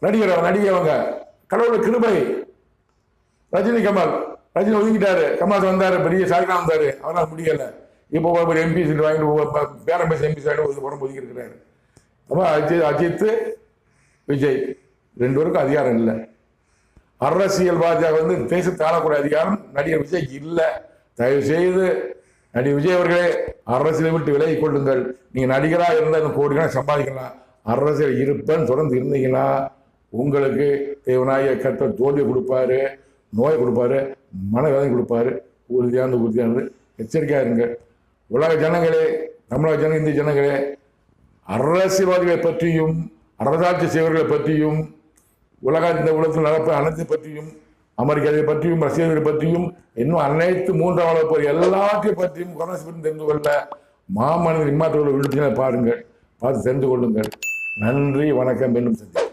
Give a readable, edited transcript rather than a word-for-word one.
நடிகை அவங்க கடவுள் கிருபை. ரஜினி கமல், ரஜினி ஒதுங்கிட்டாரு, கமல் வந்தாரு, பெரிய சாதனை வந்தாரு, அவரால் முடியல. இப்போ ஒரு எம்பி சீட் வாங்கிட்டு பேரம் பேச எம்பி சைடு உடம்பு ஒதுக்கி இருக்கிறாரு. அப்போ அஜித் விஜய் 2 பேருக்கும் அதிகாரம் இல்லை. அரசியல்வாதியாக தேசத்தை ஆளக்கூடிய அதிகாரம் நடிகர் விஜய் இல்லை. தயவு செய்து நடிகர் விஜய் அவர்களே அரசியலை விட்டு விலகி கொள்ளுங்கள். நீங்க நடிகராக இருந்தால் கோடிக்கணக்கான சம்பாதிக்கலாம். அரசியல் இருப்பேன்னு தொடர்ந்து இருந்தீங்கன்னா உங்களுக்கு தேவனாய கர்த்தர் தோல்வியை கொடுப்பாரு, நோயை கொடுப்பாரு, மனவேதனை கொடுப்பாரு. உறுதியானது எச்சரிக்கையா இருங்க. உலக ஜனங்களே, தமிழக ஜனங்கள், இந்திய ஜனங்களே, அரசியல்வாதிகளை பற்றியும் அரசாட்சி செய்வர்களை பற்றியும் இந்த உலகத்தில் நடப்ப அனைத்தை பற்றியும் அமெரிக்காவை பற்றியும் ரஷ்யாவை பற்றியும் இன்னும் அனைத்து 3ஆம் உலக போர் எல்லாத்தையும் பற்றியும் கொரோனா பற்றி தெரிந்து கொள்ள மாமனிதர் இம்மாத்தோட விழுத்தினை பாருங்கள், பார்த்து தெரிந்து கொள்ளுங்கள். நன்றி, வணக்கம். மீண்டும் சந்திப்போம்.